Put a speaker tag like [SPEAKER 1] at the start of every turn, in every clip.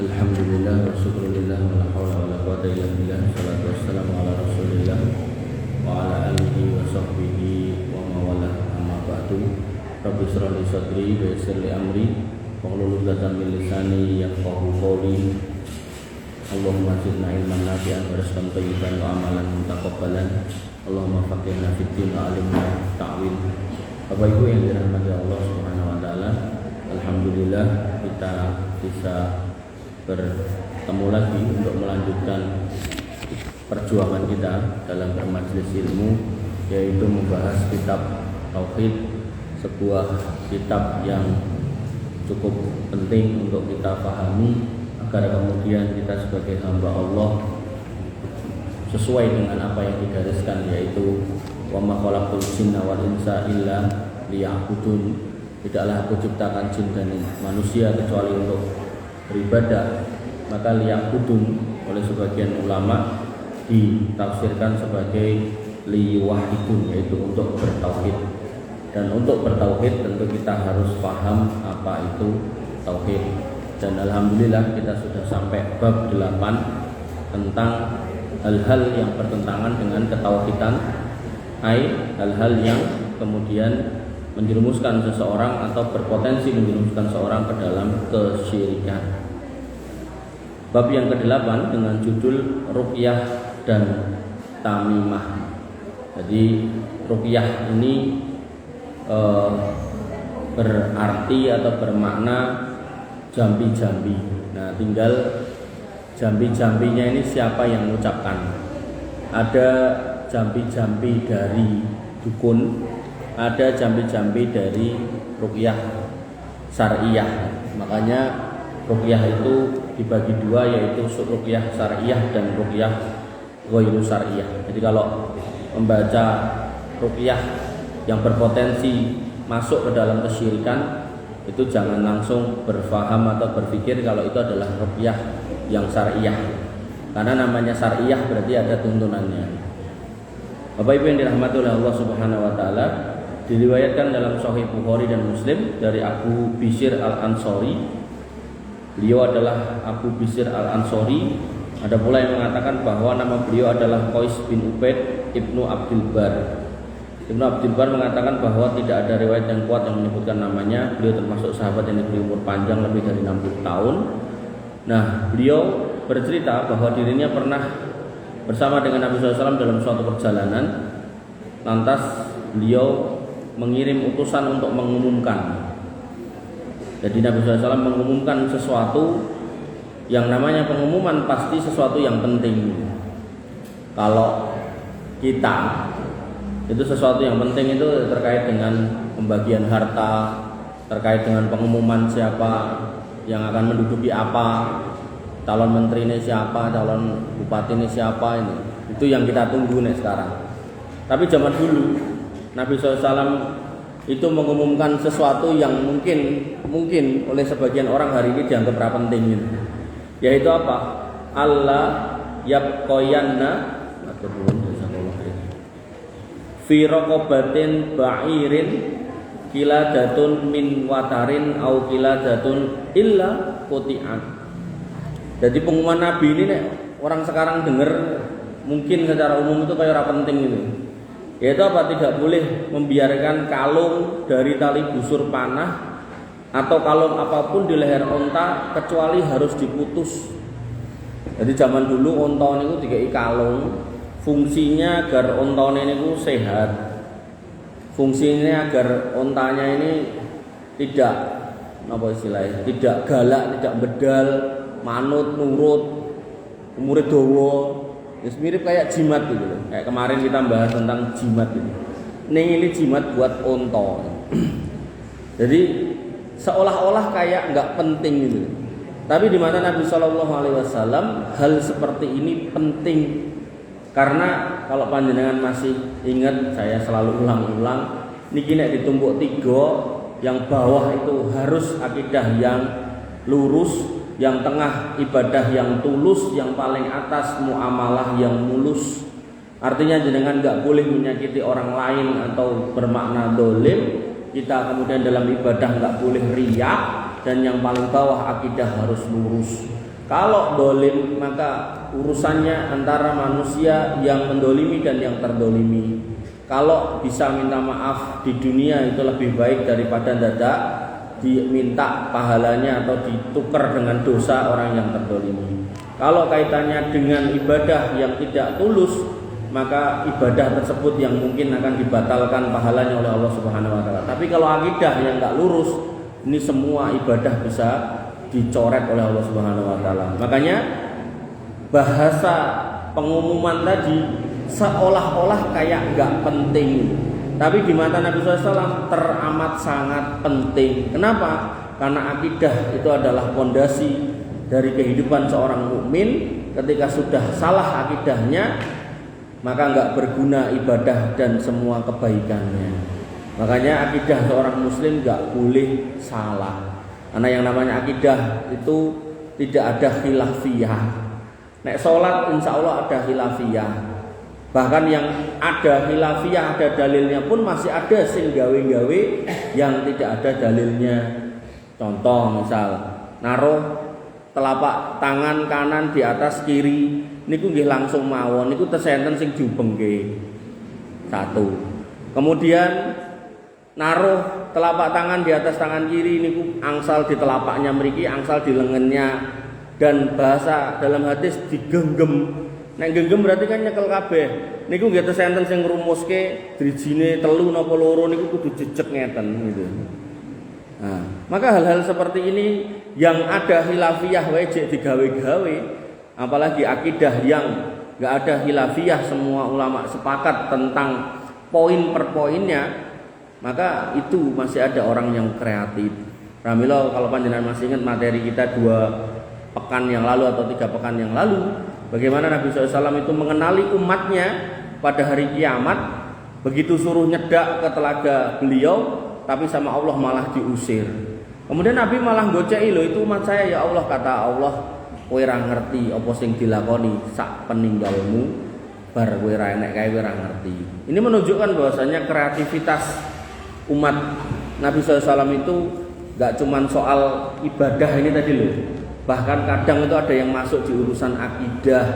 [SPEAKER 1] Alhamdulillah wa syukurillah wa la hawla wa la quwwata illa billah. Salatu wassalamu ala Rasulillah wa ala alihi wa sahbihi wa mawalah, amma ba'du. Rabbi shrah li sadri wa yassir li amri wahlul 'uqdatam min lisani yafqahu qawli. Allahumma zidna ilman nafi'an wa rizqan thayyiban wa amalan mutaqabbalan. Allahumma faqihna fid din wa 'allimna ta'wil. Bapak Ibu yang dirahmati Allah Subhanahu wa taala, alhamdulillah kita bisa bertemu lagi untuk melanjutkan perjuangan kita dalam bermajelis ilmu, yaitu membahas kitab Tauhid, sebuah kitab yang cukup penting untuk kita pahami agar kemudian kita sebagai hamba Allah sesuai dengan apa yang digariskan, yaitu wa ma khalaqtul jinna wal insa illa liya'budun. Tidaklah aku ciptakan jin dan manusia kecuali untuk beribadah. Maka liya'budun oleh sebagian ulama ditafsirkan sebagai liwahidun, yaitu untuk bertauhid. Dan untuk bertauhid tentu kita harus paham apa itu tauhid. Dan alhamdulillah kita sudah sampai bab 8 tentang hal-hal yang bertentangan dengan ketauhidan, hal-hal yang kemudian menjerumuskan seseorang atau berpotensi menjerumuskan seorang ke dalam kesyirikan. Bab yang ke-8 dengan judul Ruqyah dan Tamimah. Jadi ruqyah ini berarti atau bermakna jambi-jambi. Nah, tinggal jambi-jambinya ini siapa yang mengucapkan. Ada jambi-jambi dari dukun, ada jambi-jambi dari ruqyah syariah. Makanya ruqyah itu dibagi dua, yaitu ruqyah syariah dan ruqyah ghairu syariah. Jadi kalau membaca ruqyah yang berpotensi masuk ke dalam kesyirikan, itu jangan langsung berfaham atau berpikir kalau itu adalah ruqyah yang syariah, karena namanya syariah berarti ada tuntunannya. Bapak Ibu yang dirahmati oleh Allah Subhanahu wa taala, diriwayatkan dalam Sahih Bukhari dan Muslim dari Abu Bishr Al-Ansori. Beliau adalah Abu Bishr Al-Ansori. Ada pula yang mengatakan bahwa nama beliau adalah Qais bin Ubaid Ibnu Abdul Bar. Ibnu Abdul Bar mengatakan bahwa tidak ada riwayat yang kuat yang menyebutkan namanya. Beliau termasuk sahabat yang diberi umur panjang lebih dari 60 tahun. Nah, beliau bercerita bahwa dirinya pernah bersama dengan Nabi SAW dalam suatu perjalanan. Lantas beliau mengirim utusan untuk mengumumkan. Jadi Nabi SAW mengumumkan sesuatu, yang namanya pengumuman pasti sesuatu yang penting. Kalau kita itu sesuatu yang penting itu terkait dengan pembagian harta, terkait dengan pengumuman siapa yang akan menduduki apa, calon menteri ini siapa, calon bupati ini siapa, ini itu yang kita tunggu nih sekarang. Tapi zaman dulu Nabi SAW itu mengumumkan sesuatu yang mungkin oleh sebagian orang hari ini dianggap tidak penting gitu. Yaitu apa? Allah yabqayanna fi raqabatin ba'irin kiladatun min watarin au kiladatun illa quti'an. Jadi pengumuman Nabi ini nih, orang sekarang dengar mungkin secara umum itu kayak orang penting gitu. Yaitu apa? Tidak boleh membiarkan kalung dari tali busur panah atau kalung apapun di leher onta kecuali harus diputus. Jadi zaman dulu onta niku dikai kalung, fungsinya agar onta niku sehat. Fungsinya agar ontanya ini tidak tidak galak, tidak bedal, manut, nurut, umure dawa. Mirip kayak jimat gitu loh. Kayak kemarin kita bahas tentang jimat gitu. Ini jimat buat onta. Jadi seolah-olah kayak nggak penting gitu. Tapi di mana Nabi SAW hal seperti ini penting. Karena kalau panjenengan masih ingat, saya selalu ulang-ulang, niki nek ditumpuk 3, yang bawah itu harus akidah yang lurus, yang tengah ibadah yang tulus, yang paling atas muamalah yang mulus. Artinya jenengan nggak boleh menyakiti orang lain atau bermakna dolim. Kita kemudian dalam ibadah nggak boleh riya, dan yang paling bawah akidah harus lurus. Kalau dolim maka urusannya antara manusia yang mendolimi dan yang terdolimi. Kalau bisa minta maaf di dunia itu lebih baik daripada dadak diminta pahalanya atau ditukar dengan dosa orang yang terdolimi. Kalau kaitannya dengan ibadah yang tidak tulus, maka ibadah tersebut yang mungkin akan dibatalkan pahalanya oleh Allah Subhanahu wa taala. Tapi kalau akidah yang enggak lurus, ini semua ibadah bisa dicoret oleh Allah Subhanahu wa taala. Makanya bahasa pengumuman tadi seolah-olah kayak enggak penting, tapi di mata Nabi SAW teramat sangat penting. Kenapa? Karena akidah itu adalah fondasi dari kehidupan seorang mukmin. Ketika sudah salah akidahnya, maka enggak berguna ibadah dan semua kebaikannya. Makanya akidah seorang muslim enggak boleh salah. Karena yang namanya akidah itu tidak ada khilafiyah. Nek sholat insya Allah ada khilafiyah. Bahkan yang ada khilafiyah, ada dalilnya pun masih ada sing gawe-gawe yang tidak ada dalilnya. Contoh misal naruh telapak tangan kanan di atas kiri, niku nggih langsung mawon, niku tesenten sing diubengke. Satu. Kemudian naruh telapak tangan di atas tangan kiri, niku angsal di telapaknya mriki, angsal di lengannya, dan bahasa dalam hadis digenggam. Nek genggam berarti kan nyekel kabeh. Niku nggih tesenten sing ngrumuske drijine 3 napa 2 niku kudu jejeg ngeten gitu. Nah, maka hal-hal seperti ini yang ada khilafiyah wae jek digawe-gawe, apalagi akidah yang enggak ada khilafiyah, semua ulama sepakat tentang poin per poinnya, maka itu masih ada orang yang kreatif. Pramila kalau panjenengan masih ingat materi kita 2 pekan yang lalu atau 3 pekan yang lalu, bagaimana Nabi SAW itu mengenali umatnya pada hari kiamat. Begitu suruh nyedak ke telaga beliau, tapi sama Allah malah diusir. Kemudian Nabi malah gocei, loh itu umat saya ya Allah, kata Allah, kowe ra ngerti apa sing dilakoni sak peninggalmu, bar kowe ra enek kae kowe ra ngerti. Ini menunjukkan bahwasanya kreativitas umat Nabi SAW itu gak cuman soal ibadah ini tadi loh. Bahkan kadang itu ada yang masuk di urusan akidah.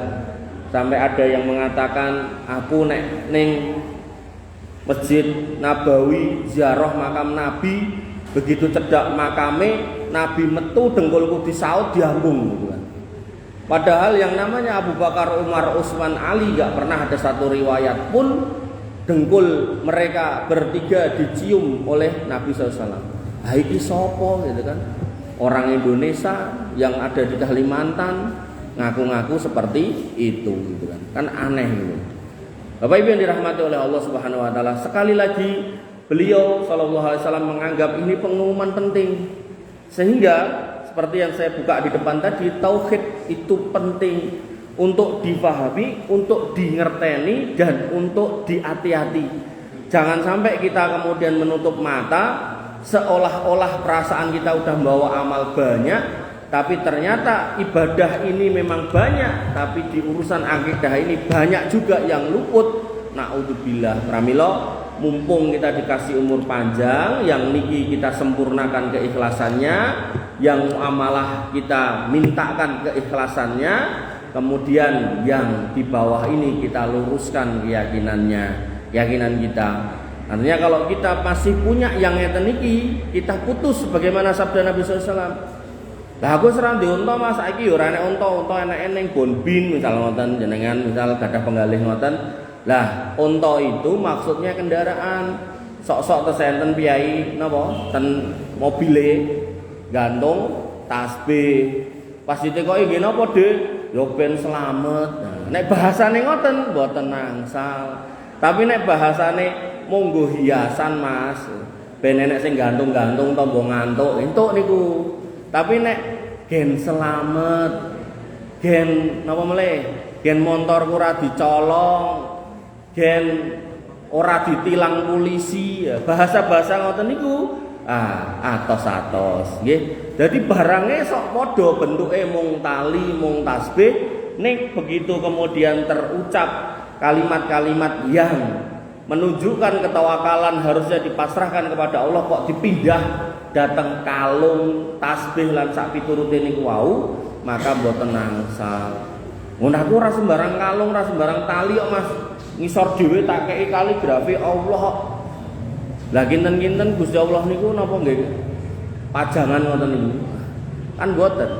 [SPEAKER 1] Sampai ada yang mengatakan, aku nek ning Masjid Nabawi ziarah makam Nabi, begitu cedak makame Nabi metu dengkulku disaut diambung gitu kan. Padahal yang namanya Abu Bakar, Umar, Utsman, Ali gak pernah ada satu riwayat pun dengkul mereka bertiga dicium oleh Nabi SAW. Ah iki sapa gitu kan? Orang Indonesia yang ada di Kalimantan ngaku-ngaku seperti itu gitu kan. Kan aneh gitu. Bapak Ibu yang dirahmati oleh Allah Subhanahu wa taala, sekali lagi beliau sallallahu alaihi wasallam menganggap ini pengumuman penting. Sehingga seperti yang saya buka di depan tadi, tauhid itu penting untuk difahami, untuk dingerteni dan untuk dihati-hati. Jangan sampai kita kemudian menutup mata seolah-olah perasaan kita udah bawa amal banyak, tapi ternyata ibadah ini memang banyak, tapi di urusan akidah ini banyak juga yang luput. Naudzubillah. Pramila, mumpung kita dikasih umur panjang, yang niki kita sempurnakan keikhlasannya, yang amalah kita mintakan keikhlasannya, kemudian yang di bawah ini kita luruskan keyakinan kita. Artinya kalau kita masih punya yang ngeten iki, kita putus sebagaimana sabda Nabi SAW. Lah aku serang di unta mas, saiki ora enek unta enek ning bonbin misal ngoten, jenengan misal gadah penggalih ngoten. Lah unta itu maksudnya kendaraan. Sok-sok tesenten piyai napa ten mobile gantung tasbih. Pas ditekoki nggih napa, Dik? Yo ben slamet. Nah, nek bahasane ngoten mboten nangsal. Tapi nek bahasane monggo hiasan mas, ben enek sing gantung-gantung tombo ngantuk entuk niku. Tapi nek gen selamat, gen napa meleh, gen motorku ora dicolong, gen ora ditilang polisi, bahasa-bahasa ngoten niku atos-atos nggih. Dadi barange sok padha bentuke mung tali, mung tasbih, ning begitu kemudian terucap kalimat-kalimat yang menunjukkan ketawakalan harusnya dipasrahkan kepada Allah, kok dipindah datang kalung, tasbih lan sak piturute niku wau, maka mboten angsal. Ngono aku ora sembarang kalung, ora sembarang tali kok Mas. Ngisor dhewe tak kei kaligrafi Allah. Lah kinten-kinten Gusti Allah niku napa nggih pajangan ngoten niku? Kan mboten.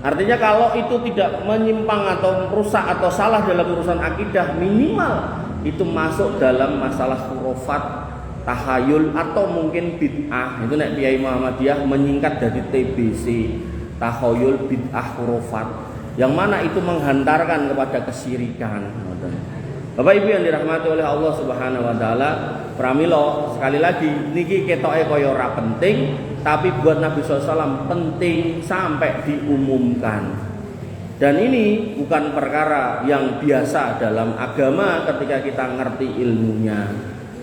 [SPEAKER 1] Artinya kalau itu tidak menyimpang atau rusak atau salah dalam urusan akidah, minimal itu masuk dalam masalah khurafat, tahayul atau mungkin bid'ah. Itu nek Kiai Muhammadiyah menyingkat dari TBC, tahayul, bid'ah, khurafat. Yang mana itu menghantarkan kepada kesyirikan. Bapak Ibu yang dirahmati oleh Allah Subhanahu wa taala, pramila sekali lagi niki ketoke kaya ora penting, tapi buat Nabi SAW penting sampai diumumkan. Dan ini bukan perkara yang biasa dalam agama ketika kita ngerti ilmunya.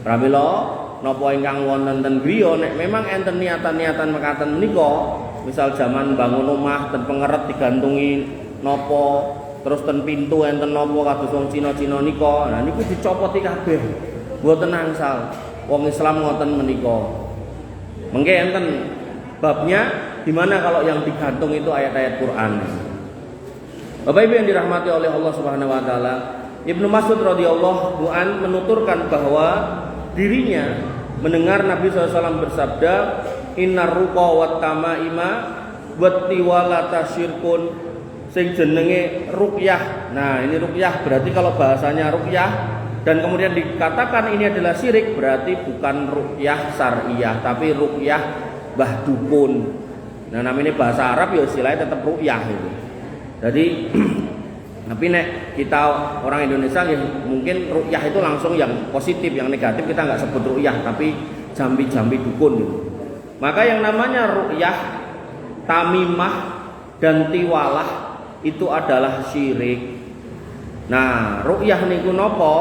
[SPEAKER 1] Pramila napa ingkang wonten ten griya nek memang enten niatan-niatan mekaten menika, misal zaman bangun omah ten pengeret digantungi napa terus ten pintu enten napa kados wong Cina-Cina nika. Nah niku dicopoti kabeh. Mboten angsal. Wong Islam ngoten menika. Mengke enten babnya di mana kalau yang digantung itu ayat-ayat Quran. Bapak Ibu yang dirahmati oleh Allah Subhanahu wa taala, Ibnu Mas'ud radhiyallahu an menuturkan bahwa dirinya mendengar Nabi SAW bersabda, "Innar ruqa wat tamaima wat tiwalata syirkun." Sing jenenge ruqyah. Nah, ini ruqyah berarti kalau bahasanya ruqyah dan kemudian dikatakan ini adalah syirik, berarti bukan ruqyah syariah tapi ruqyah mbah dukun. Nah, namanya bahasa Arab ya istilahnya tetap ruqyah itu. Jadi tapi nek kita orang Indonesia ya mungkin ruqyah itu langsung yang positif, yang negatif kita nggak sebut ruqyah tapi jambi-jambi dukun gitu. Maka yang namanya ruqyah, tamimah dan tiwalah itu adalah syirik. Nah, ruqyah niku napa?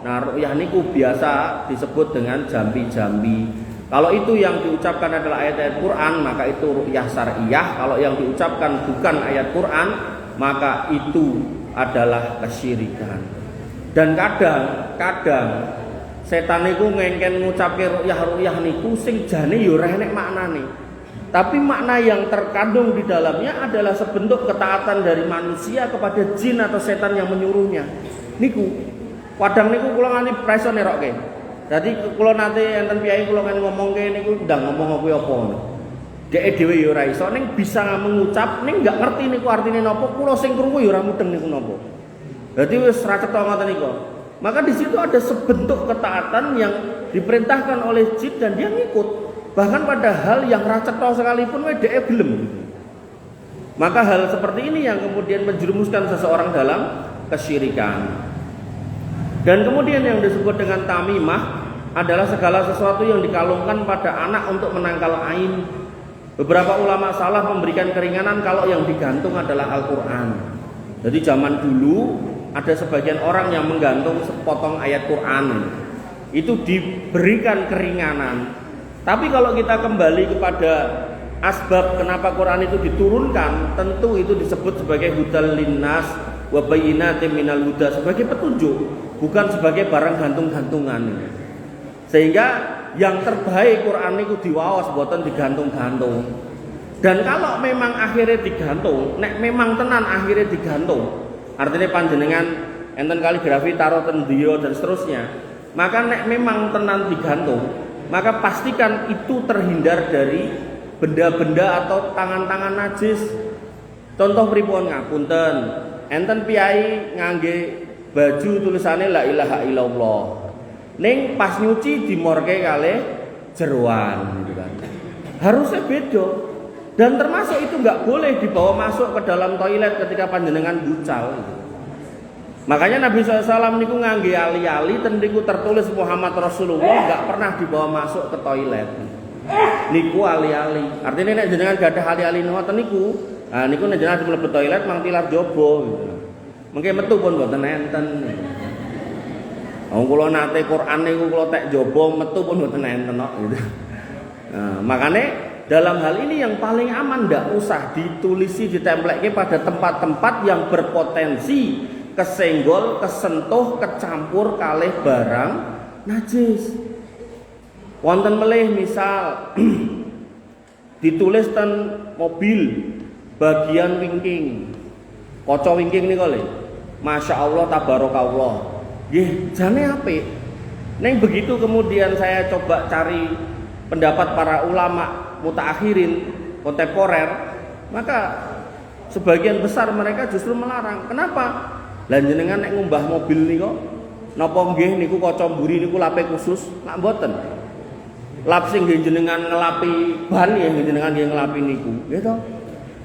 [SPEAKER 1] Nah, ruqyah niku biasa disebut dengan jambi-jambi. Kalau itu yang diucapkan adalah ayat-ayat Quran, maka itu ruqyah syariah. Kalau yang diucapkan bukan ayat Quran, maka itu adalah kesyirikan. Dan kadang setan niku ngengken ngucapke ruqyah niku sing jane ya ora enek maknane. Tapi makna yang terkandung di dalamnya adalah sebentuk ketaatan dari manusia kepada jin atau setan yang menyuruhnya. Niku, kadang niku kula nganti preso nerokke. Dadi kula nanti enten piyai kula kan ngomongke niku ndang ngomong kuwi apa ngono. Dhek dhewe ya ora iso ning bisa mengucap ning enggak ngerti niku artine napa, kula sing krungu ya ora mudeng niku napa. Dadi wis ra cetha ngoten niku. Maka di situ ada sebentuk ketaatan yang diperintahkan oleh jin dan dia ngikut. Bahkan pada hal yang racetho sekalipun dhek gelem. Maka hal seperti ini yang kemudian menjerumuskan seseorang dalam kesyirikan. Dan kemudian yang disebut dengan tamimah adalah segala sesuatu yang dikalungkan pada anak untuk menangkal ain. Beberapa ulama salaf memberikan keringanan kalau yang digantung adalah Al-Quran. Jadi zaman dulu ada sebagian orang yang menggantung sepotong ayat Quran. Itu diberikan keringanan. Tapi kalau kita kembali kepada asbab kenapa Quran itu diturunkan, tentu itu disebut sebagai hudal linnas wa bayyinatin minal huda, sebagai petunjuk, bukan sebagai barang gantung-gantungan. Sehingga yang terbaik Quran itu diwaos, boten digantung-gantung. Dan kalau memang akhirnya digantung, nek memang tenan akhirnya digantung, artinya panjenengan enten kaligrafi taruh ten dia dan seterusnya, maka nek memang tenan digantung, maka pastikan itu terhindar dari benda-benda atau tangan-tangan najis. Contoh pripun ngapunten, enten piyai ngangge baju tulisannya la ilaha illallah. Ning pas nyuci dimorke kalih jeroan gitu kan. Harusnya beda. Dan termasuk itu nggak boleh dibawa masuk ke dalam toilet ketika panjenengan bucal gitu. Makanya Nabi SAW niku ngangge ali-ali ten niku tertulis Muhammad Rasulullah, nggak pernah dibawa masuk ke toilet. Niku ali-ali. Artinya nek jenengan gadah ali-ali ngoten niku, nah niku nek jenengan mlebu toilet mang tilar jobo gitu. Mengke metu pun mboten enten. Wong kula nate Quran niku kula tek jobo metu pun mboten enten kok gitu. Nah, makanya dalam hal ini yang paling aman ndak usah ditulisi ditempelke pada tempat-tempat yang berpotensi kesenggol, kesentuh, kecampur kalih barang najis. Wonten melih misal ditulis ten mobil bagian wingking. kaca wingking niku lho. Masya Allah tabarakallah. Nggih, jane apik. Neng begitu kemudian saya coba cari pendapat para ulama mutaakhirin kontemporer, maka sebagian besar mereka justru melarang. Kenapa? Lah jenengan nek ngumbah mobil niku napa nggih niku kaca mburi niku lape khusus? Nak mboten. Lap sing nggih jenengan ngelapi ban ya jenengan nggih ngelapi niku, nggih to?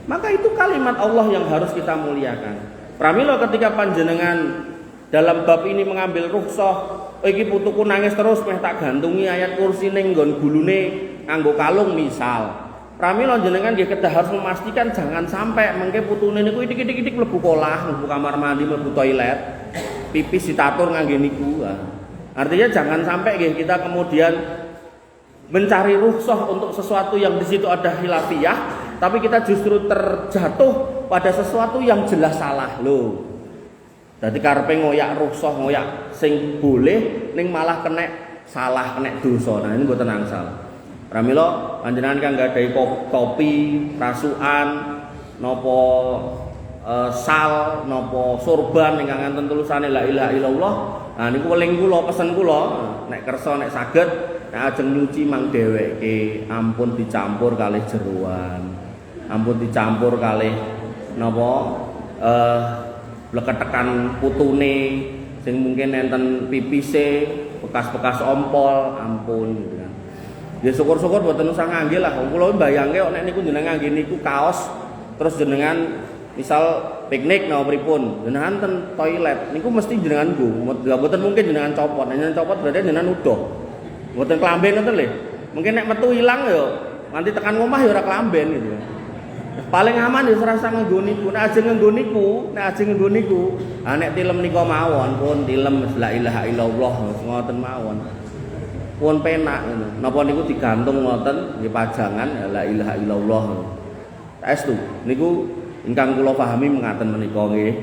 [SPEAKER 1] Maka itu kalimat Allah yang harus kita muliakan. Pramila ketika panjenengan dalam bab ini mengambil rukhsah, iki putuku nangis terus meh tak gantungi ayat kursi ning nggon gulune nganggo kalung misal. Pramila jenengan nggih kedah harus memastikan jangan sampai mengke putune niku itik-itik mlebu kolah, mlebu kamar mandi, mlebu toilet, pipis ditatur ngangge niku. Artinya jangan sampai nggih kita kemudian mencari rukhsah untuk sesuatu yang di situ ada khilafiyah, tapi kita justru terjatuh pada sesuatu yang jelas salah lho. Dadi karepe ngoyak rukhsah, ngoyak sing boleh ning malah kena salah, kena dosa. Nah, ini mboten angsal. Pramila panjenengan kang nggadahi kopi, rasukan, napa sal, napa sorban ingkang enten tulisane la ilaha illallah. Nah niku weling kula, pesen kula, nek kersa nek saged nek ajeng nyuci mang dheweke, ampun dicampur kalih jeroan. Ampun dicampur kalih napa bleketekan putune sing mungkin enten pipise, bekas-bekas ompol, ampun gitu kan. Ya syukur-syukur boten usah ngangge lah. Wong kula mbayangke nek niku jenengan ngangge niku kaos terus jenengan misal piknik napa pripun, jenengan ten toilet niku mesti jenengan nggo. Mboten mungkin jenengan copot. Nek jenengan copot berarti jenengan udoh. Mboten klamben ngoten lho. Mungkin nek metu ilang ya nanti tekan omah ya ora klamben gitu. Paling aman ya serasa nganggo niku. Nek ajeng nganggo niku, nek tilem nika mawon pun tilem la ilaha illallah ngoten mawon. Pun penak ngono. Napa niku digantung ngoten nggih pajangan la ilaha illallah. Saestu niku ingkang kula pahami mengaten menika nggih.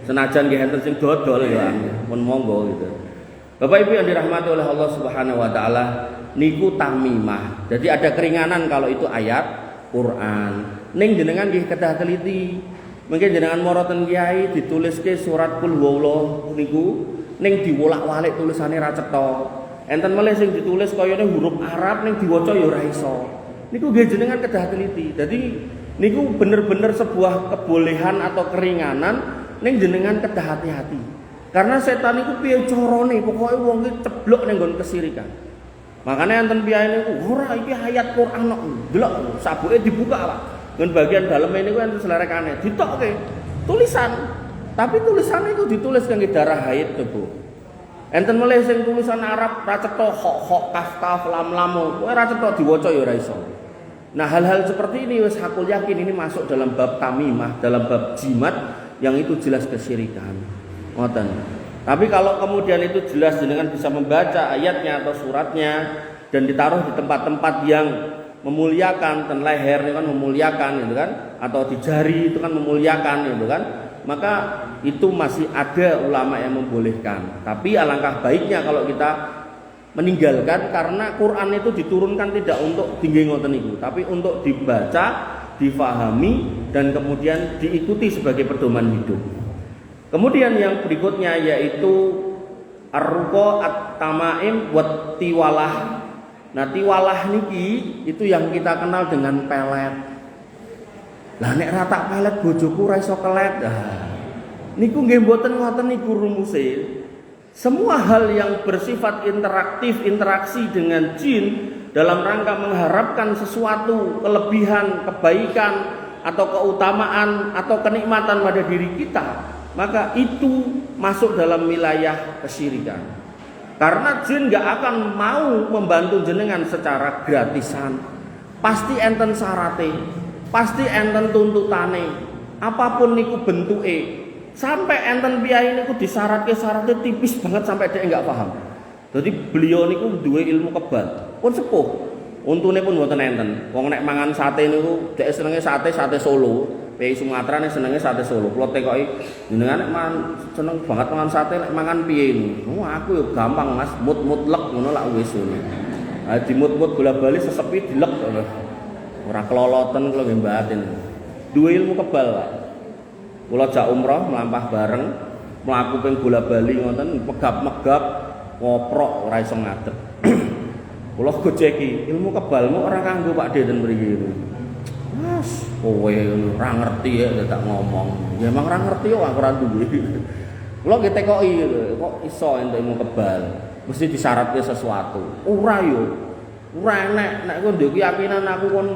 [SPEAKER 1] Senajan nggih enten sing dodol ya pun monggo gitu. Bapak Ibu yang dirahmati oleh Allah Subhanahu wa taala, niku tamimah. Jadi ada keringanan kalau itu ayat Quran. Ning jenengan nggih kedah teliti. Mungkin jenengan moroten kiai dituliske surat Qul huwallahu niku ning diwolak-walik tulisane ra cetha. Enten melih sing ditulis kayane huruf Arab ning diwaca ya ora iso. Niku nggih jenengan kedah teliti. Dadi niku bener-bener sebuah kebolehan atau keringanan ning jenengan kedah hati-hati. Karena setan niku piye carane pokoke wong iki ceblok ning nggon kesirikan. Makane enten piye niku ora iki ayat Quran kok delok sabuke dibuka Pak. Nggon bagian daleme niku enten selerekane ditokke tulisan. Tapi tulisannya iku ditulis kangge darah haid to, Bu. Enten melih sing tulisan Arab ra cetha kha kaf lam kowe ra cetha diwaca ya ora iso. Nah, hal-hal seperti ini wis hakul yakin ini masuk dalam bab tamimah, dalam bab jimat yang itu jelas kesyirikan. Ngoten. Tapi kalau kemudian itu jelas jenengan bisa membaca ayatnya atau suratnya dan ditaruh di tempat-tempat yang memuliakan, ten leher itu kan memuliakan gitu kan, atau di jari itu kan memuliakan gitu kan, maka itu masih ada ulama yang membolehkan. Tapi alangkah baiknya kalau kita meninggalkan, karena Quran itu diturunkan tidak untuk tinggi ngoten niku, tapi untuk dibaca, difahami dan kemudian diikuti sebagai pedoman hidup. Kemudian yang berikutnya yaitu ar-ruqa at-tamaim wat tiwalah. Nah, tiwalah niki itu yang kita kenal dengan pelet. Lah nek rata pelet bojoku ora iso kelet. Niku nggih mboten ngoten niku rumuse. Semua hal yang bersifat interaktif, interaksi dengan jin dalam rangka mengharapkan sesuatu kelebihan, kebaikan atau keutamaan atau kenikmatan pada diri kita, maka itu masuk dalam wilayah kesyirikan. Karena jin gak akan mau membantu jenengan secara gratisan. Pasti enten syarate, pasti enten tuntutane. Apapun niku bentuke. Sampai enten piyai niku disyaratke tipis banget sampai dia enggak paham. Jadi beliau niku duwe ilmu kebal, pun sepuh. Untune pun mboten enten. Wong nek mangan sate niku dhek senenge sate Solo. Piyai Sumatera nek senenge sate Solo. Kula tekoki jenengan nek mangan seneng banget mangan sate nek mangan piye niku. Oh, aku yo gampang Mas, mutlek ngono lak wis ngono. Ah dimut-mut bola-bali sesepi dilek ngono. Ora keloloten kula nggih mbatin. Duwe ilmu kebal, Pak. Kula jak umroh mlampah bareng, mlaku ping bola-bali ngoten, megap-megap, ngoprok ora iso ngadeg. Kula gojeki, ilmu kebalmu ora kanggo Pak De ten mriki. Mas, kowe ora ngerti ya tak ngomong. Ya emang ora ngerti kok aku ora duwe. Kula nggih tekoki kok iso entuk ilmu kebal. Mesti disyaratke sesuatu. Ora yo. Ora enek nek kowe ndek keyakinan aku kon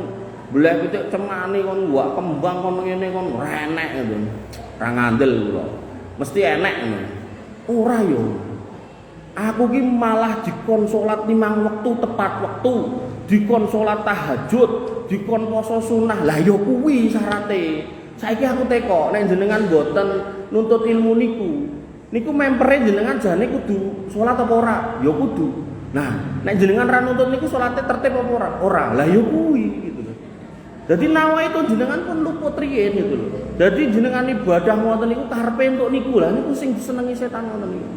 [SPEAKER 1] bleh pitik cemani kon gak kembang kon ngene kon ora enek ngono. Ora ngandel kula. Mesti enek ngono. Ora yo. Aku ki malah dikon salat 5 wektu tepat wektu, dikon salat tahajud, dikon poso sunah. Lah ya kuwi syarate. Saiki aku teko nek jenengan boten nuntut ilmu niku mempere jenengan jane kudu salat apa ora? Ya kudu. Nah, nek jenengan ra nuntut niku salate tertib apa ora? Ora. Lah ya kuwi gitu lho. Dadi nawa itu jenengan pun luput riyen gitu lho. Dadi jenengan ibadah ngoten niku karepe entuk niku. Lah niku sing disenengi setan ngoten niku.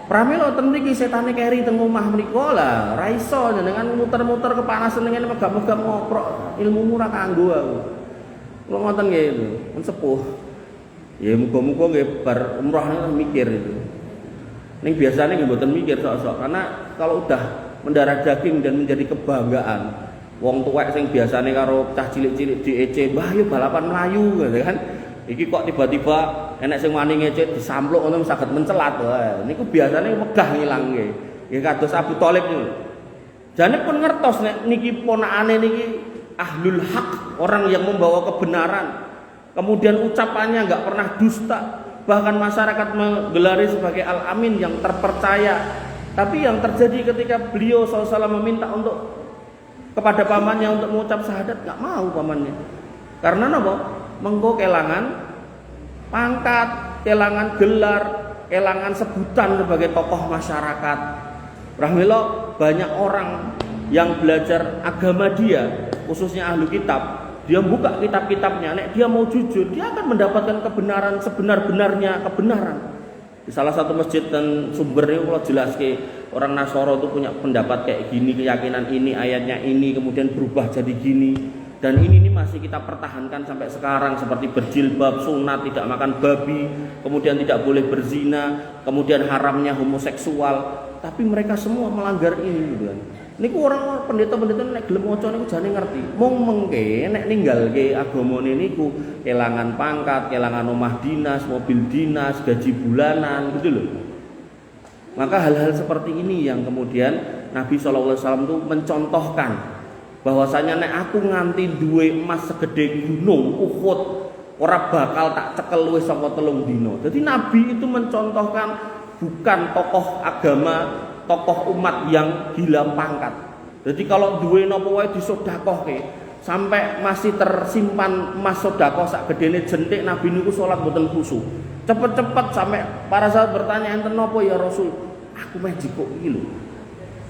[SPEAKER 1] Pramila ten mriki setane keri teng omah mriku lah, ra iso jenengan muter-muter kepanasan ngene megap-megap ngoprok, ilmu ora kanggo aku. Kula ngoten nggih itu, pun sepuh. Ya muga-muga nggih bar umrah mikir itu. Ning biasane nggih mboten mikir sok-sok karena kalau udah mendarah daging dan menjadi kebanggaan. Wong tuwek sing biasane karo cah cilik-cilik diece, "Mbah yo balapan mlayu," gitu kan. Iki kok tiba-tiba enek sing wani ngece disampluk ngono saged mencelat. Wah, niku biasane megah ngilangke. Nggih kados Abu Thalib niku. Jane pun ngertos nek niki ponakane niki ahlul haq, orang yang membawa kebenaran. Kemudian ucapannya enggak pernah dusta, bahkan masyarakat menggelari sebagai al-amin yang terpercaya. Tapi yang terjadi ketika beliau SAW meminta untuk kepada pamannya untuk mengucap syahadat, enggak mau pamannya. Karena apa? Mengko kelangan pangkat, kelangan gelar, kelangan sebutan sebagai tokoh masyarakat. Rahmillah, banyak orang yang belajar agama dia, khususnya ahlu kitab, dia buka kitab-kitabnya, nek dia mau jujur, dia akan mendapatkan kebenaran sebenar-benarnya kebenaran. Di salah satu masjid dan sumber ini kalau jelas ke orang Nasoro itu punya pendapat kayak gini, keyakinan ini, ayatnya ini, kemudian berubah jadi gini. Dan ini masih kita pertahankan sampai sekarang, seperti berjilbab, sunat, tidak makan babi, kemudian tidak boleh berzina, kemudian haramnya homoseksual. Tapi mereka semua melanggar ini gitu kan. Niku orang pendeta-pendeta nek gelem maca niku jane ngerti. Mung mengke nek ninggalke agamane niku kelangan pangkat, kelangan omah dinas, mobil dinas, gaji bulanan gitu loh. Maka hal-hal seperti ini yang kemudian Nabi SAW itu mencontohkan bahwasanya nek aku nganti duwe emas segede gunung Uhud ora bakal tak cekel luwih saka 3 dina. Jadi Nabi itu mencontohkan bukan tokoh agama, tokoh umat yang gila pangkat. Jadi kalau duwe napa wae disedekahke sampai masih tersimpan emas sedekah sak gedene jentik, Nabi niku salat mboten khusyuk. Cepet-cepet sampai para sahabat bertanya, "Enten napa ya Rasul?" "Aku meh jikuk iki lho.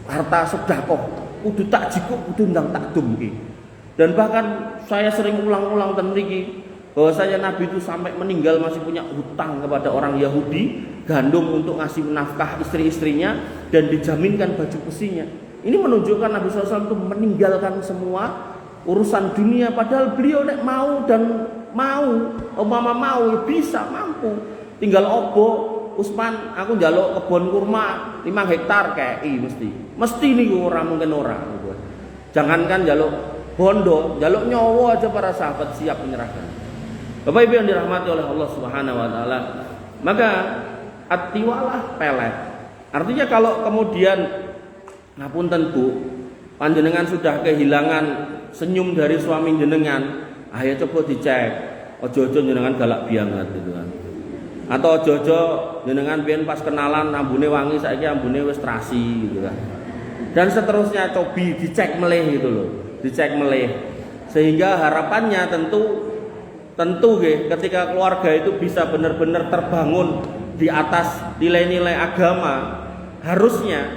[SPEAKER 1] Harta sedekah kudu tak jikuk, kudu ndang tak dumke." Dan bahkan saya sering ulang-ulang ten mriki bahwasanya Nabi itu sampai meninggal masih punya hutang kepada orang Yahudi, gandum untuk ngasih nafkah istri-istrinya dan dijaminkan baju besinya. Ini menunjukkan Nabi SAW itu meninggalkan semua urusan dunia, padahal beliau nek mau dan mau, umpama mau ya bisa, mampu. Tinggal obo, Usman, aku njaluk kebun kurma 5 hektar KI mesti niku ora mungkin ora. Jangankan njaluk bondo, njaluk nyawa aja para sahabat siap menyerahkan. Bapak Ibu yang dirahmati oleh Allah Subhanahu wa taala, maka atiwalah pelet. Artinya kalau kemudian ngapunten Bu, panjenengan sudah kehilangan senyum dari suami jenengan, ayo coba dicek. Ojo-ojo jenengan galak banget gitu kan. Atau ojo-ojo jenengan biyen pas kenalan ambune wangi, saiki ambune wis trasi gitu kan. Dan seterusnya cobi dicek meleh gitu loh. Dicek meleh. Sehingga harapannya tentu ketika keluarga itu bisa benar-benar terbangun di atas nilai-nilai agama, harusnya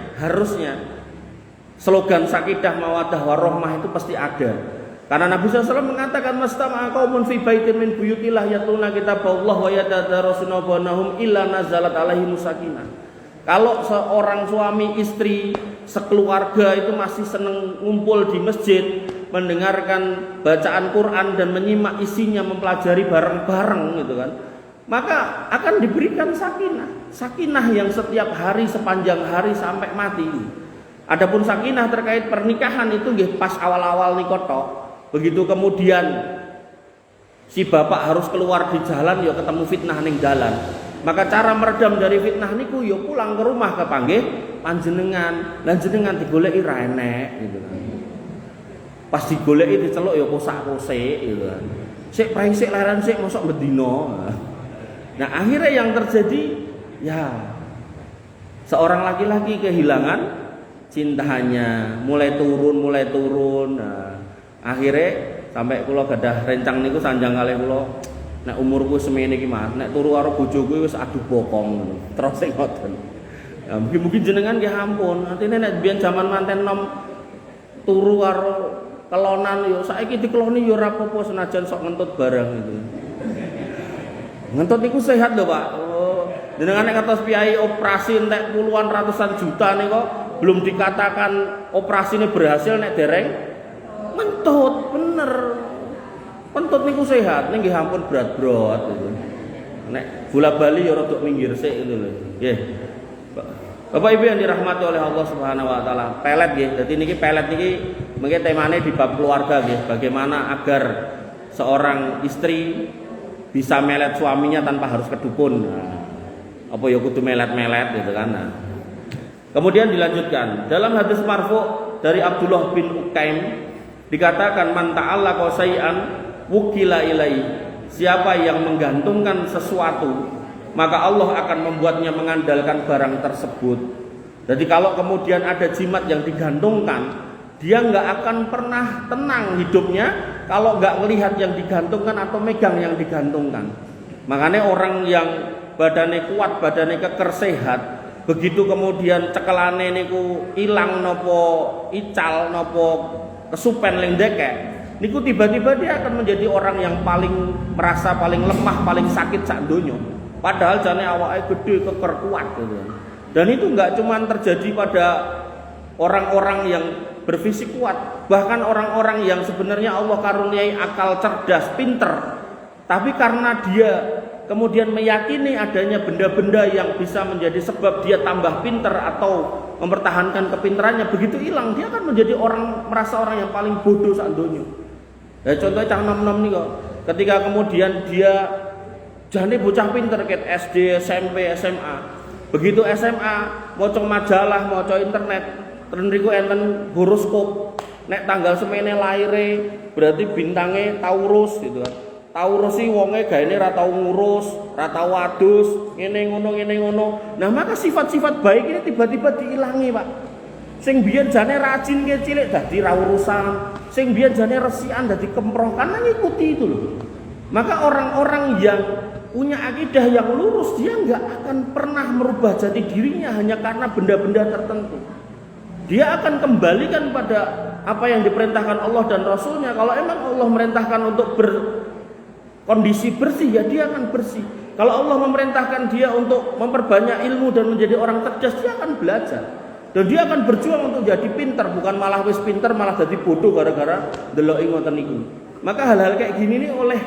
[SPEAKER 1] slogan sakidah mawaddah warahmah itu pasti ada. Karena Nabi SAW mengatakan mastama'a qaumun fi baitin min buyutillah yatluna kitaballah wa yatadarasuna bainahum illa nazalat alaihimus sakinah. Kalau seorang suami istri sekeluarga itu masih senang ngumpul di masjid, mendengarkan bacaan Quran dan menyimak isinya, mempelajari bareng-bareng gitu kan, maka akan diberikan sakinah yang setiap hari sepanjang hari sampai mati. Adapun sakinah terkait pernikahan itu nggih pas awal-awal nikoto. Begitu kemudian si bapak harus keluar di jalan ya ketemu fitnah ning dalan. Maka cara meredam dari fitnah niku ya pulang ke rumah kepanggih panjenengan. Lan jenengan digoleki ra enek gitu kan. Pas digoleki diceluk ya kosak-kosik gitu kan. Sik praisik leren sik mosok bendina. Nah, akhirnya yang terjadi ya seorang laki-laki kehilangan cintanya, mulai turun. Nah, akhirnya sampai kula gadah rencang niku sanjang kalih kula nek umurku semene iki Mas, nek turu karo bojoku wis adu bokong terus sing ngoten. Ya mungkin jenengan nggih ampun, artine nek biyen jaman manten nom turu karo kelonan yo saiki dikeloni yo ora apa-apa senajan sok ngentut barang gitu. Ngentut niku sehat lho Pak. Oh, jenengan nek kertas piyai operasi entek puluhan ratusan juta nih kok belum dikatakan operasinya berhasil nek dereng ngentut bener. Pentut niku sehat, ning nggih ampun berat-berat gitu. Nek bola-bali ya rada minggir sik gitu lho. Nggih. Bapak Ibu yang dirahmati oleh Allah Subhanahu wa taala. Pelet nggih. Dadi niki pelet niki mengke temane di bab keluarga nggih. Bagaimana agar seorang istri bisa melet suaminya tanpa harus ke dukun. Nah, apa ya kudu melet-melet gitu kan. Nah. Kemudian dilanjutkan dalam hadis marfu dari Abdullah bin Ukaim dikatakan man ta'allaqa syai'an wukila ilai. Siapa yang menggantungkan sesuatu maka Allah akan membuatnya mengandalkan barang tersebut. Jadi kalau kemudian ada jimat yang digantungkan, dia nggak akan pernah tenang hidupnya kalau nggak melihat yang digantungkan atau megang yang digantungkan. Makanya orang yang badannya kuat, badannya keker sehat, begitu kemudian cekelane niku ilang nopo ical nopo kesupen ling dekek, niku tiba-tiba dia akan menjadi orang yang paling merasa paling lemah, paling sakit sak donya. Padahal jane awake gede keker kuat gitu. Dan itu enggak cuma terjadi pada orang-orang yang berfisik kuat, bahkan orang-orang yang sebenarnya Allah karuniai akal cerdas, pinter, tapi karena dia kemudian meyakini adanya benda-benda yang bisa menjadi sebab dia tambah pinter atau mempertahankan kepinterannya, begitu hilang dia akan menjadi orang, merasa orang yang paling bodoh sak donya. Ya contohnya cah nom-nom nih kok, ketika kemudian dia jane bocah pinter ket SD, SMP, SMA. Begitu SMA, maca majalah, maca internet, terus enten horoskop. Nek tanggal semene laire, berarti bintangnya Taurus gitu kan. Taurus sih wonge gaene ra tau ngurus, ra tau adus, ngene ngono. Nah, maka sifat-sifat baik ini tiba-tiba diilangi, Pak. Sing biyen jane rajin ke cilik dadi ra urusan, sing biyen jane resikan dadi kemproh, karena ngikuti itu loh. Maka orang-orang yang punya akidah yang lurus, dia nggak akan pernah merubah jati dirinya hanya karena benda-benda tertentu. Dia akan kembalikan pada apa yang diperintahkan Allah dan Rasulnya. Kalau emang Allah merintahkan untuk berkondisi bersih, ya dia akan bersih. Kalau Allah memerintahkan dia untuk memperbanyak ilmu dan menjadi orang cerdas, dia akan belajar. Dan dia akan berjuang untuk jadi pinter, bukan malah wis pinter malah jadi bodoh gara-gara delok ngoten niku. Maka hal-hal kayak gini nih oleh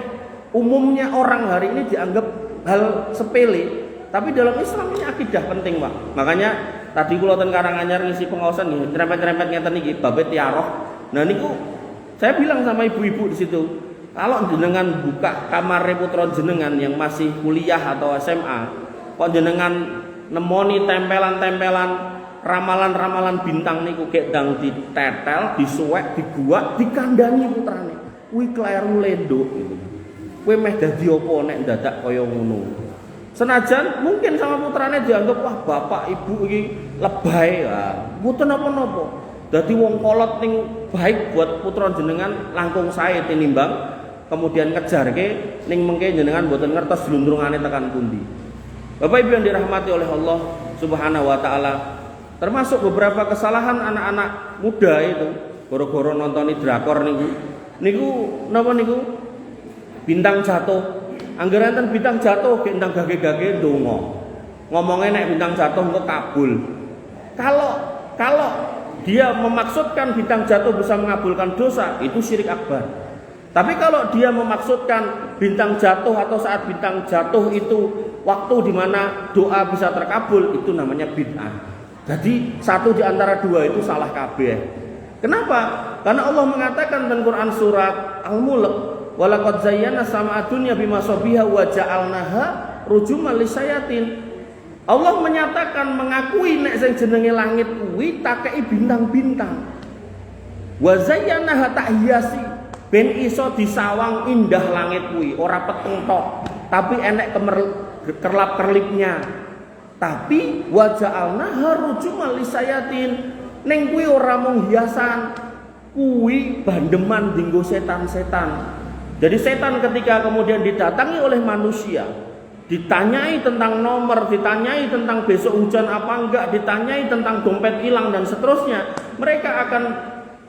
[SPEAKER 1] umumnya orang hari ini dianggap hal sepele, tapi dalam Islam ini akidah penting, Pak. Makanya tadi kula ten Karanganyar ngisi pengawasan nih, rempet-rempet ngeten iki babet tiaroh. Nah niku saya bilang sama ibu-ibu di situ, kalau jenengan buka kamar putra jenengan yang masih kuliah atau SMA, kok jenengan nemoni tempelan-tempelan ramalan-ramalan bintang niku gek dang ditetel, disuwek, diguak, dikandani putrane. Kuwi kleru lenduk gitu. Kowe meh dadi apa nek dadak kaya ngono. Senajan mungkin sama putrane dianggap wah bapak ibu iki lebay ya. Mboten napa-napa. Dadi wong kolot ning baik buat putra jenengan langkung sae tinimbang kemudian kejarke ning mengke jenengan mboten ngertos glundrungane tekan pundi. Bapak Ibu yang dirahmati oleh Allah Subhanahu wa taala, termasuk beberapa kesalahan anak-anak muda itu gara-gara nontoni drakor niku napa niku bintang jatuh, anggaran enten bintang jatuh, bintang gage-gage ndonga. Ngomongnya nek bintang jatuh engko kabul. Kalau dia memaksudkan bintang jatuh bisa mengabulkan dosa, itu syirik akbar. Tapi kalau dia memaksudkan bintang jatuh atau saat bintang jatuh itu waktu di mana doa bisa terkabul, itu namanya bid'ah. Jadi satu di antara dua itu salah kabeh. Kenapa? Karena Allah mengatakan dalam Quran surat Al-Mulk, walaqad zayyana sama'a dunya bimasabiha wa ja'alnaha rujuman lisayatin. Allah menyatakan mengakui nek sing jenenge langit kuwi takei bintang-bintang. Wa zayyanaha tak hiasi ben iso disawang indah langit kuwi, ora peteng tok, tapi enek kerlap-kerlipnya. Tapi wa ja'alnaha rujuman lisayatin. Ning kuwi ora mung hiasan, kuwi bandeman dinggo setan-setan. Jadi setan ketika kemudian didatangi oleh manusia, ditanyai tentang nomor, ditanyai tentang besok hujan apa enggak, ditanyai tentang dompet hilang dan seterusnya, mereka akan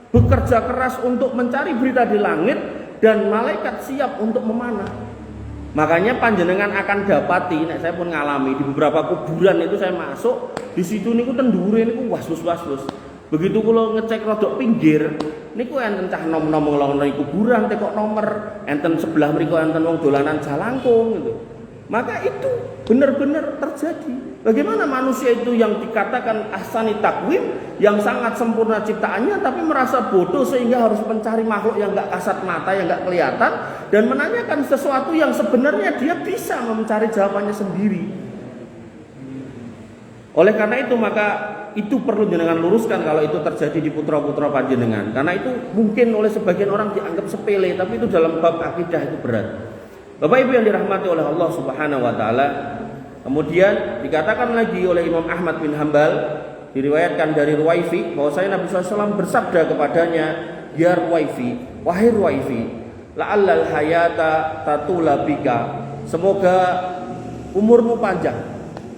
[SPEAKER 1] bekerja keras untuk mencari berita di langit dan malaikat siap untuk memanah. Makanya panjenengan akan dapati, saya pun ngalami di beberapa kuburan itu saya masuk, di situ niku tendure niku was-was. Begitu kula ngecek rodok pinggir, niku enten cah nom-nom ngelong kuburan tekok nomor, enten sebelah mriku enten wong dolanan jalangkung gitu. Maka itu benar-benar terjadi. Bagaimana manusia itu yang dikatakan ahsani takwim, yang sangat sempurna ciptaannya, tapi merasa bodoh sehingga harus mencari makhluk yang enggak kasat mata, yang enggak kelihatan, dan menanyakan sesuatu yang sebenarnya dia bisa mencari jawabannya sendiri. Oleh karena itu maka itu perlu jenengan luruskan kalau itu terjadi di putra-putra panjenengan, karena itu mungkin oleh sebagian orang dianggap sepele, tapi itu dalam bab akidah itu berat. Bapak Ibu yang dirahmati oleh Allah Subhanahu wa taala, kemudian dikatakan lagi oleh Imam Ahmad bin Hambal, diriwayatkan dari Ruwaifi bahwasanya Nabi SAW bersabda kepadanya, "Ya Ruwaifi, wahai Ruwaifi, la'allal hayata tatula bika." Semoga umurmu panjang.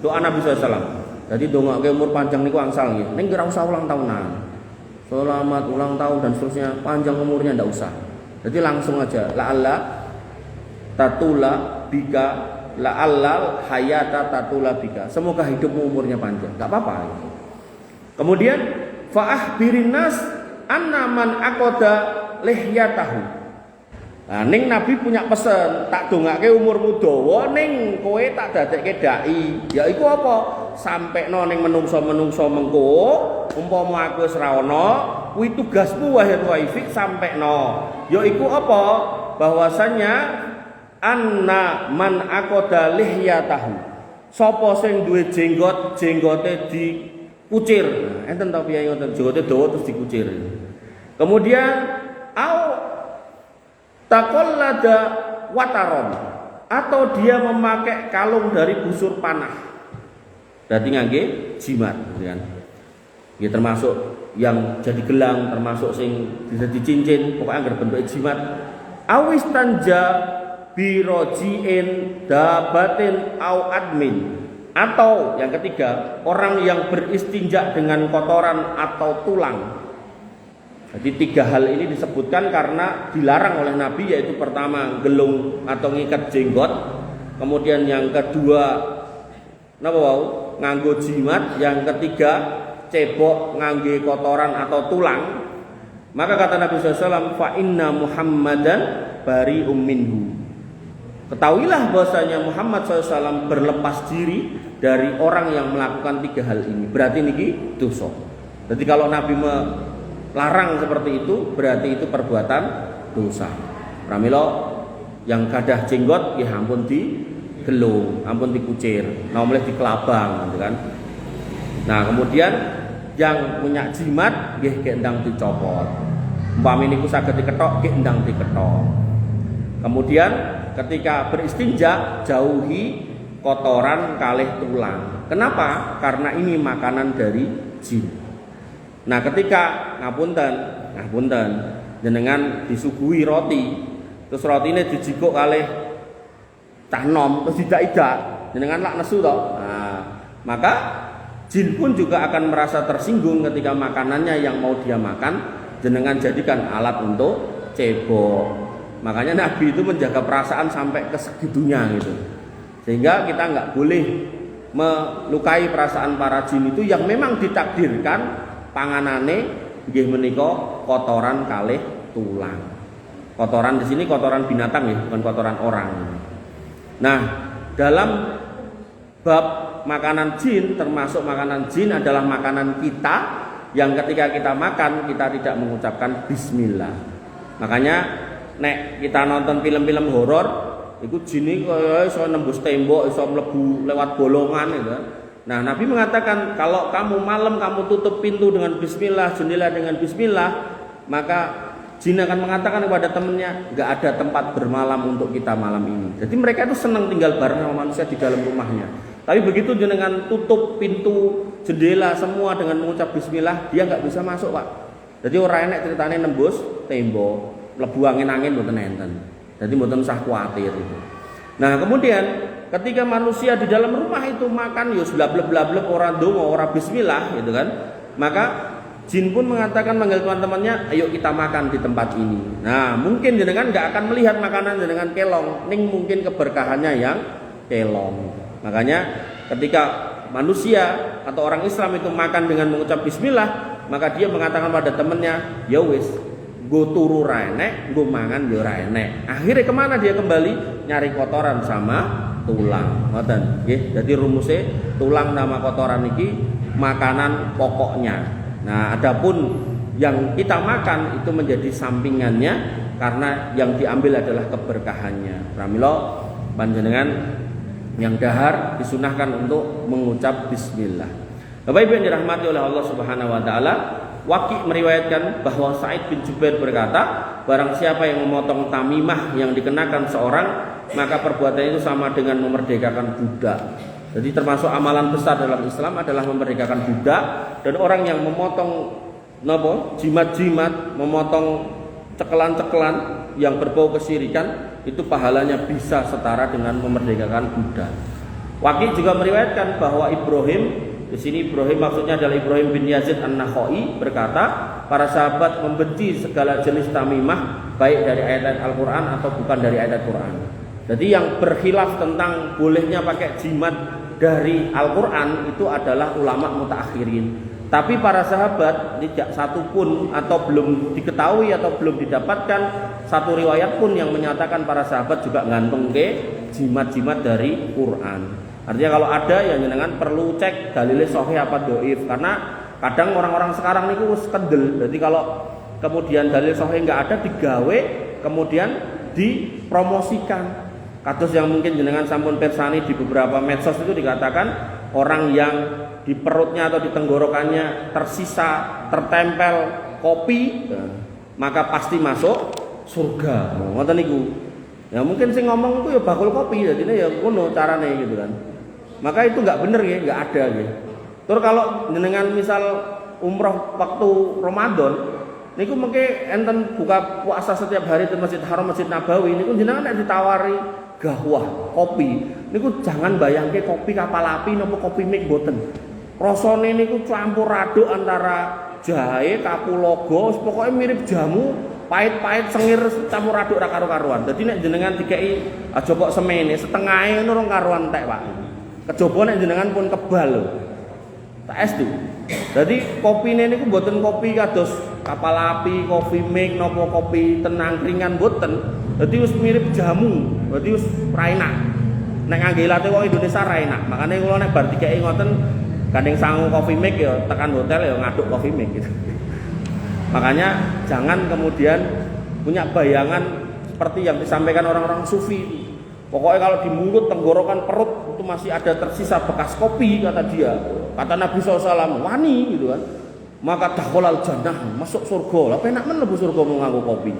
[SPEAKER 1] Doa Nabi SAW. Jadi dongake umur panjang niku angsal nggih. Ning ora usah ulang tahunan. Selamat ulang tahun dan seterusnya, panjang umurnya ndak usah. Jadi langsung aja, la'alla tatula bika, la'allal hayata tatula bika. Semoga hidupmu umurnya panjang. Enggak apa-apa. Kemudian fa'ahbirin nas anna man aqada lihyatahu. Nah, ning Nabi punya pesen, tak dongake umurmu dawa ning kowe tak dadekke dai. Ya iku apa? Sampekno ning menungso-menungso mengko, umpama aku wis ra ana, kuwi tugasmu wahai Ruwaifi sampekno. Ya iku apa? Bahwasanya anna man aqada lihyatahu. Sapa sing duwe jenggot, jenggote dikucir. Nah, enten ta piye ngoten, jenggote dawa terus dikucir. Kemudian au taqallada wataron, atau dia memakai kalung dari busur panah. Berarti ngangge jimat, gitu kan. Ya termasuk yang jadi gelang, termasuk sing bisa dicincin, pokoknya berbentuk jimat. Awis tanja birojiin dabatin au admin, atau yang ketiga orang yang beristinja dengan kotoran atau tulang. Jadi tiga hal ini disebutkan karena dilarang oleh Nabi, yaitu pertama gelung atau ngikat jenggot, kemudian yang kedua napa wau nganggo jimat, yang ketiga cebok ngangge kotoran atau tulang. Maka kata Nabi SAW, fa inna Muhammadan bari'um minhu. Ketahuilah bahwasanya Muhammad SAW berlepas diri dari orang yang melakukan tiga hal ini. Berarti niki dosa. Jadi kalau Nabi larang seperti itu, berarti itu perbuatan dosa. Pramila yang gadah jenggot ya ampun digelung, ampun dikucir, nah mulai dikelabang gitu kan. Nah, kemudian yang punya jimat nggih kendang dicopot. Umpami niku saged diketok, nggih endang diketok. Kemudian ketika beristinja jauhi kotoran kalih tulang. Kenapa? Karena ini makanan dari jin. Nah, ketika ngapunten jenengan disuguhi roti, terus rotine dijikuk kalih cah nom, terus tidak jenengan lak nesu toh. Nah, maka jin pun juga akan merasa tersinggung ketika makanannya yang mau dia makan jenengan jadikan alat untuk cebok. Makanya Nabi itu menjaga perasaan sampai ke segitunya gitu. Sehingga kita nggak boleh melukai perasaan para jin itu yang memang ditakdirkan panganane nggih menika kotoran kalih tulang. Kotoran di sini kotoran binatang ya, bukan kotoran orang. Nah, dalam bab makanan jin, termasuk makanan jin adalah makanan kita yang ketika kita makan kita tidak mengucapkan bismillah. Makanya nek kita nonton film-film horor, itu jin iso nembus tembok, iso mlebu lewat bolongan gitu. Nah, Nabi mengatakan kalau kamu malam kamu tutup pintu dengan bismillah, jendela dengan bismillah, maka jin akan mengatakan kepada temannya, nggak ada tempat bermalam untuk kita malam ini. Jadi mereka itu senang tinggal bareng sama manusia di dalam rumahnya. Tapi begitu jenengan tutup pintu, jendela semua dengan mengucap bismillah, dia nggak bisa masuk, Pak. Jadi orang enek ceritanya nembus tembok, mlebu angin mboten enten. Jadi mboten usah kuatir itu. Nah, kemudian ketika manusia di dalam rumah itu makan ya blablek orang donga, orang bismillah gitu kan. Maka jin pun mengatakan manggil teman-temannya, ayo kita makan di tempat ini. Nah, mungkin jenengan nggak akan melihat makanan jenengan kelong, ning mungkin keberkahannya yang kelong. Makanya ketika manusia atau orang Islam itu makan dengan mengucap bismillah, maka dia mengatakan pada temannya, ya wis, go turu ra enek, go mangan ya ra enek. Akhirnya kemana dia kembali? Nyari kotoran sama tulang. Ngoten nggih. Jadi rumusnya tulang nama kotoran iki makanan pokoknya. Nah, adapun yang kita makan itu menjadi sampingannya karena yang diambil adalah keberkahannya. Pramila panjenengan yang dahar disunahkan untuk mengucap bismillah. Bapak Ibu yang dirahmati oleh Allah Subhanahu wa taala, Waqi' meriwayatkan bahwa Sa'id bin Jubair berkata, barang siapa yang memotong tamimah yang dikenakan seorang, maka perbuatannya itu sama dengan memerdekakan budak. Jadi termasuk amalan besar dalam Islam adalah memerdekakan budak, dan orang yang memotong jimat-jimat, memotong cekelan-cekelan yang berbau kesyirikan, itu pahalanya bisa setara dengan memerdekakan budak. Waqi' juga meriwayatkan bahwa Ibrahim, di sini Ibrahim maksudnya adalah Ibrahim bin Yazid An-Nakhai, berkata, para sahabat membenci segala jenis tamimah baik dari ayat-ayat Al-Qur'an atau bukan dari ayat Al-Qur'an. Jadi yang berkhilaf tentang bolehnya pakai jimat dari Al-Quran itu adalah ulama mutaakhirin. Tapi para sahabat tidak satu pun atau belum diketahui atau belum didapatkan satu riwayat pun yang menyatakan para sahabat juga ngantung ke jimat-jimat dari Quran. Artinya kalau ada yang jenengan perlu cek dalilnya sahih apa dhaif, karena kadang orang-orang sekarang niku wis kendel. Jadi kalau kemudian dalil sahih enggak ada digawe kemudian dipromosikan. Kados yang mungkin jenengan sampun persani di beberapa medsos itu dikatakan orang yang di perutnya atau di tenggorokannya tersisa tertempel kopi, maka pasti masuk surga. Ngoten niku. Ya mungkin sing ngomong itu ya bakul kopi, jadi ya ngono carane gitu kan. Maka itu nggak bener ya, nggak ada ya. Terus kalau jenengan misal umroh waktu Ramadan, niku mengke enten buka puasa setiap hari di Masjid Haram, Masjid Nabawi, niku jenengan nek ditawari gahwah kopi, niku jangan bayangke kopi kapal api napa kopi mik boten. Rasane niku campur aduk antara jahe, kapulaga, pokoknya mirip jamu, pahit-pahit sengir campur aduk ra karo-karuan. Dadi nek jenengan dikeki aja kok semene, setengahe ngono rong karuan tek, Pak. Kejaba nek jenengan pun kebal lho. Tak estu. Jadi kopine niku mboten kopi kados kapal api, kopi mik napa kopi tenang ringan mboten. Dadi wis mirip jamu. Dadi wis ra enak. Nek ngangge latte wong Indonesia ra enak. Makane kula nek bar dikeki ngoten gandeng sangu kopi mik ya tekan hotel ya ngaduk kopi mik gitu. Makanya jangan kemudian punya bayangan seperti yang disampaikan orang-orang sufi. Pokoknya kalau di mulut, tenggorokan, perut itu masih ada tersisa bekas kopi kata dia. Kata Nabi SAW, wani gitu kan. Maka dakhalal jannah, masuk surga. Lah penak men mlebu surga mau nganggo kopi.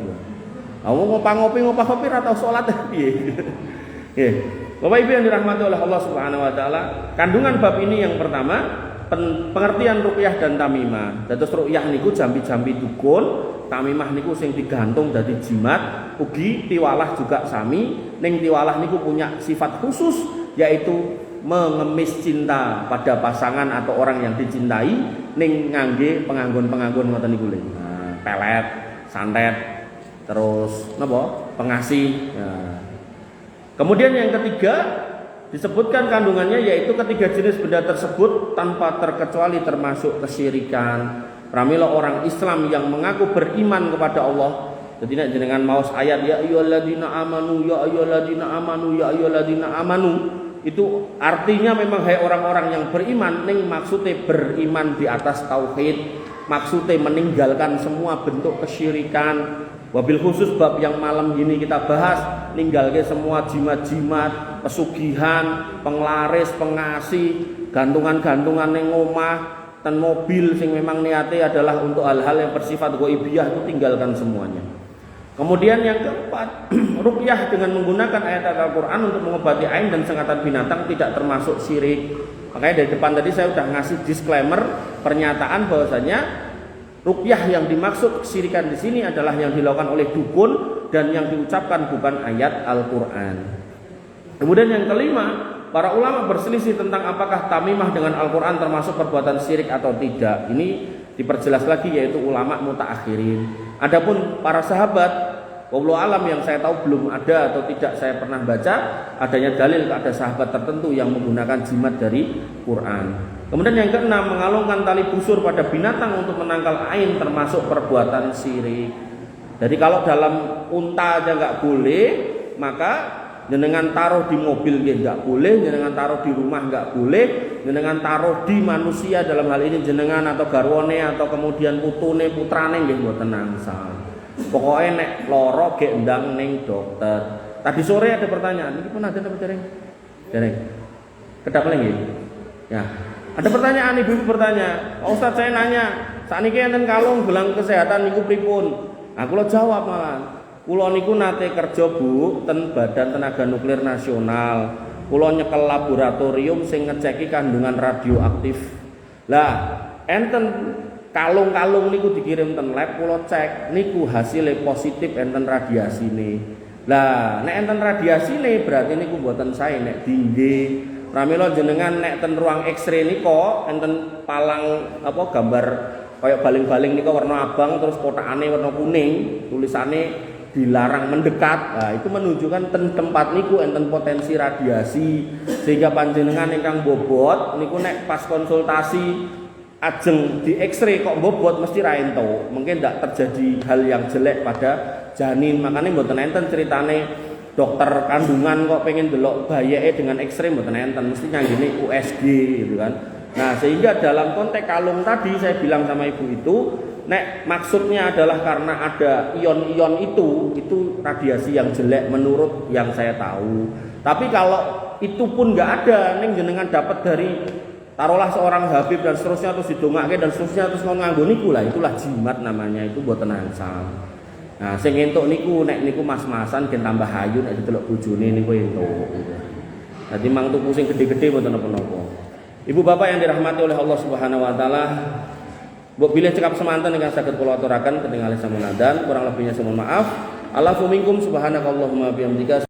[SPEAKER 1] Aku ngopah kopi ra tau salat piye. Nggih. Bapak Ibu yang dirahmati oleh Allah Subhanahu wa taala, kandungan bab ini yang pertama pengertian ruqyah dan tamimah. Dados ruqyah niku jambi-jambi dukun, tamimah niku sing digantung dadi jimat, ugi tiwalah juga sami. Ning tiwalah niku punya sifat khusus yaitu mengemis cinta pada pasangan atau orang yang dicintai ning ngangge penganggon-penganggon ngoten niku lho. Nah, pelet, santet, terus napa? Pengasih. Nah. Kemudian yang ketiga disebutkan kandungannya yaitu ketiga jenis benda tersebut tanpa terkecuali termasuk kesyirikan, Pramila orang Islam yang mengaku beriman kepada Allah. Jadi nek jenengan maos ayat ya ayyuhalladzina amanu ya ayyuhalladzina amanu ya ayyuhalladzina amanu, itu artinya memang hai orang-orang yang beriman, ning maksudnya beriman di atas tauhid, maksudnya meninggalkan semua bentuk kesyirikan. Wabil khusus bab yang malam ini kita bahas, ninggalke semua jimat-jimat, pesugihan, penglaris, pengasih, gantungan-gantungan ning omah, dan mobil sing memang niatnya adalah untuk hal-hal yang bersifat ghaibiyah, itu tinggalkan semuanya. Kemudian yang keempat, ruqyah dengan menggunakan ayat Al-Quran untuk mengobati ain dan sengatan binatang tidak termasuk syirik. Makanya dari depan tadi saya sudah ngasih disclaimer, pernyataan bahwasanya ruqyah yang dimaksud kesyirikan di sini adalah yang dilakukan oleh dukun dan yang diucapkan bukan ayat Al-Quran. Kemudian yang kelima, para ulama berselisih tentang apakah tamimah dengan Al-Quran termasuk perbuatan syirik atau tidak. Ini diperjelas lagi, yaitu ulama mutaakhirin. Adapun para sahabat, wallahu alam, yang saya tahu belum ada atau tidak saya pernah baca adanya dalil ada sahabat tertentu yang menggunakan jimat dari Quran. Kemudian yang keenam, mengalungkan tali busur pada binatang untuk menangkal ain termasuk perbuatan syirik. Jadi kalau dalam unta aja nggak boleh, maka jenengan taruh di mobil nggak boleh, jenengan taruh di rumah nggak boleh, jenengan taruh di manusia dalam hal ini jenengan atau garwane atau kemudian putune putrane nggih mboten angsal. Pokoknya nek loro gek ndang ning dokter. Tadi sore ada pertanyaan, ini pun ada apa dereng? Dereng. Kedap nggih. Ya. Ada pertanyaan, ibu bertanya, Pak Ustadz saya nanya, sakniki enten kalung gelang kesehatan niku pripun? Aku lo jawab malah. Kulo niku nate kerja Bu ten Badan Tenaga Nuklir Nasional. Kulo nyekel laboratorium sing ngeceki kandungan radioaktif. Lah, enten kalung-kalung niku dikirim ten lab, kulo cek niku hasilnya positif enten radiasine. Lah, nek enten radiasine berarti niku mboten sae nek dingge. Pramila jenengan nek ten ruang X-ray nika enten palang apa gambar kayak baling-baling nika warna abang terus kotakane warna kuning, tulisane dilarang mendekat. Nah, itu menunjukkan tempat niku enten potensi radiasi sehingga panjenengan ingkang bobot niku nek pas konsultasi ajeng di X-ray kok bobot mesti ra ento. Mungkin tidak terjadi hal yang jelek pada janin. Makanya mboten enten ceritane dokter kandungan kok pengen delok bayake dengan X-ray mboten enten, mesti nyanggine USG gitu kan. Nah, sehingga dalam konteks kalung tadi saya bilang sama ibu itu, nek maksudnya adalah karena ada ion-ion itu radiasi yang jelek menurut yang saya tahu. Tapi kalau itu pun nggak ada, ning jenengan dapat dari taruhlah seorang Habib dan seterusnya terus didongake dan seterusnya terus nganggo niku lah, itulah jimat namanya, itu mboten angsal. Nah, sing entuk niku nek niku mas-masan gen tambah hayu nek didelok bojone niku entuk gitu. Dadi mang tuku sing gede-gede mboten napa-napa. Ibu bapak yang dirahmati oleh Allah Subhanahu wa taala, mbok bilih cekap semanten ingkang saged kula aturaken ketingal sampun adan, kurang lebihnya mohon maaf. Allahu minkum subhanakallahumma bihamdika